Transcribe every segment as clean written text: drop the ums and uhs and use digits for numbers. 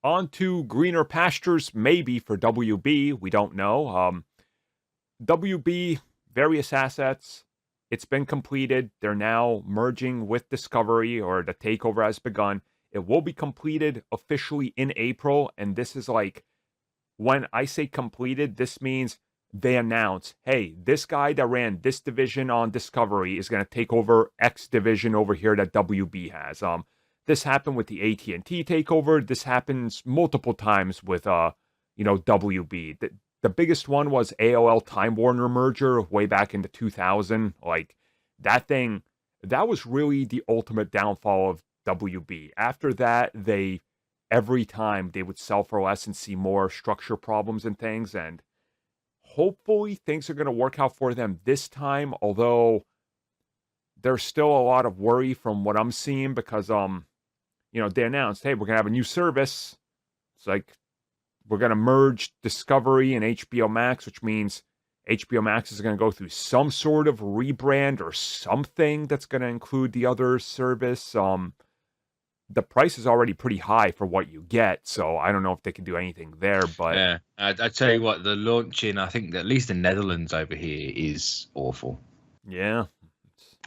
on to greener pastures, maybe for WB. We don't know. WB, various assets. It's been completed. They're now merging with Discovery, or the takeover has begun. It will be completed officially in April. And this is like, when I say completed, this means they announce, hey, this guy that ran this division on Discovery is going to take over X division over here that WB has. This happened with the AT&T takeover. This happens multiple times with WB. The biggest one was AOL Time Warner merger way back into 2000. Like, that thing, that was really the ultimate downfall of WB. After that, every time they would sell for less and see more structure problems and things, and hopefully things are going to work out for them this time, although there's still a lot of worry from what I'm seeing because they announced, hey, we're going to have a new service. It's like, we're going to merge Discovery and HBO Max, which means HBO Max is going to go through some sort of rebrand or something that's going to include the other service. The price is already pretty high for what you get, so I don't know if they can do anything there, but Yeah, I tell you what, the launch in, I think that at least the Netherlands over here is awful. Yeah.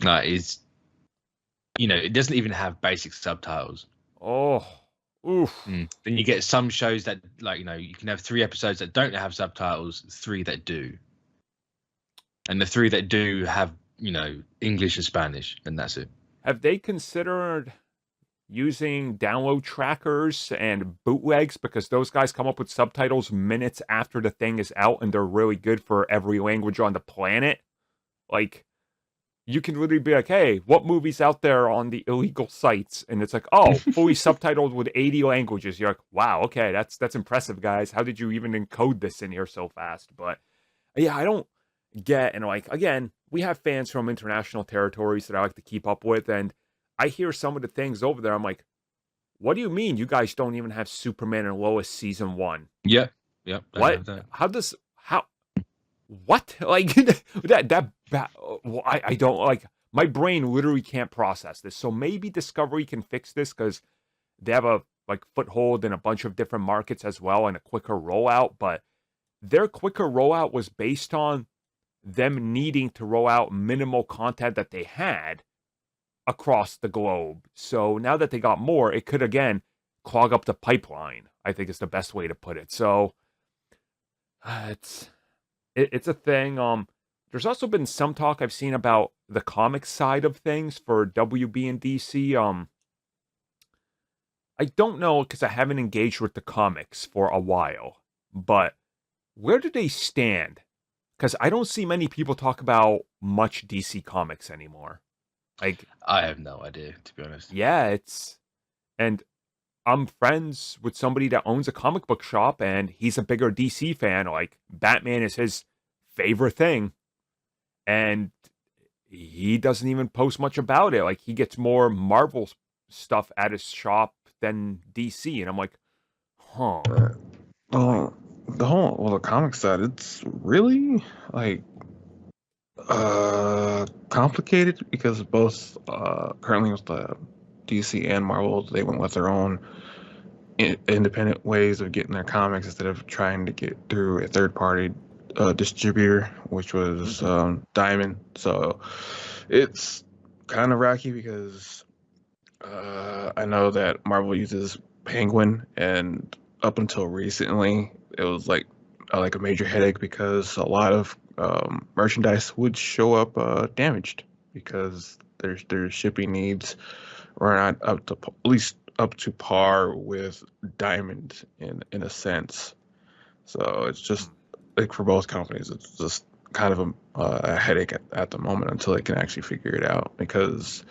It doesn't even have basic subtitles. Oh, oof. Then you get some shows that, you can have 3 episodes that don't have subtitles, 3 that do. And the 3 that do have, English and Spanish, and that's it. Have they considered using download trackers and bootlegs, because those guys come up with subtitles minutes after the thing is out and they're really good for every language on the planet? Like, you can literally be like, hey, what movie's out there on the illegal sites? And it's like, oh, fully subtitled with 80 languages. You're like, wow, okay, that's impressive, guys. How did you even encode this in here so fast? But yeah, I don't get, and like, again, we have fans from international territories that I like to keep up with, and I hear some of the things over there. I'm like, what do you mean you guys don't even have Superman and Lois season 1? Yep. What? What? Like, I don't, like, my brain literally can't process this. So maybe Discovery can fix this because they have a foothold in a bunch of different markets as well and a quicker rollout. But their quicker rollout was based on them needing to roll out minimal content that they had across the globe. So now that they got more, it could again clog up the pipeline, I think is the best way to put it. So it's a thing. There's also been some talk I've seen about the comic side of things for WB and DC. I don't know because I haven't engaged with the comics for a while, but where do they stand? Because I don't see many people talk about much DC comics anymore. Like, I have no idea, to be honest. Yeah, and I'm friends with somebody that owns a comic book shop, and he's a bigger DC fan. Like, Batman is his favorite thing, and he doesn't even post much about it. Like, he gets more Marvel stuff at his shop than DC, and I'm like, huh. The comic side, it's really complicated because both currently with the DC and Marvel, they went with their own independent ways of getting their comics instead of trying to get through a third-party distributor, which was Diamond. So it's kind of rocky because I know that Marvel uses Penguin, and up until recently, it was like a major headache because a lot of merchandise would show up damaged because their shipping needs were not up to at least up to par with Diamond in a sense. So it's just like for both companies, it's just kind of a headache at the moment until they can actually figure it out, because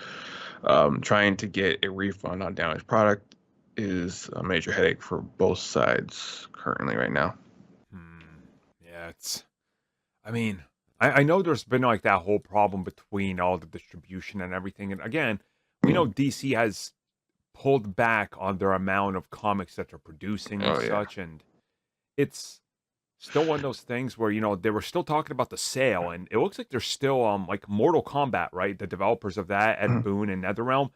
trying to get a refund on damaged product is a major headache for both sides currently right now. Yeah, I know there's been like that whole problem between all the distribution and everything. And again, we know DC has pulled back on their amount of comics that they're producing and such. And it's still one of those things where, they were still talking about the sale, and it looks like they're still like Mortal Kombat, right? The developers of that, Ed Boon and NetherRealm.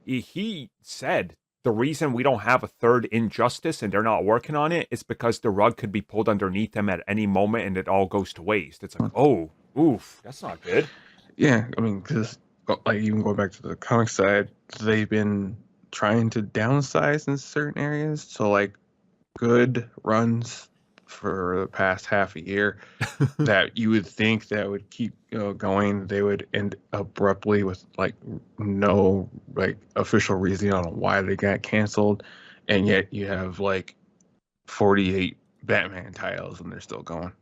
He said the reason we don't have a third Injustice and they're not working on it is because the rug could be pulled underneath them at any moment and it all goes to waste. It's like, oh, oof, that's not good. Yeah, I mean, because like even going back to the comic side, they've been trying to downsize in certain areas. So like good runs for the past half a year that you would think that would keep going, they would end abruptly with like no like official reason on why they got canceled, and yet you have like 48 Batman titles and they're still going.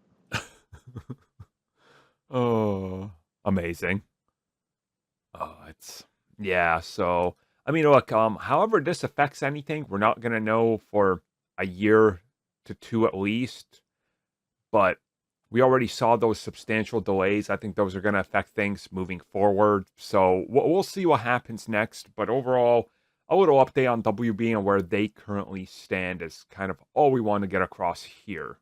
Oh, amazing. Oh, it's yeah. So I mean, look, however this affects anything, we're not gonna know for a year to two at least. But we already saw those substantial delays. I think those are gonna affect things moving forward. So we'll see what happens next. But overall, a little update on WB and where they currently stand is kind of all we want to get across here.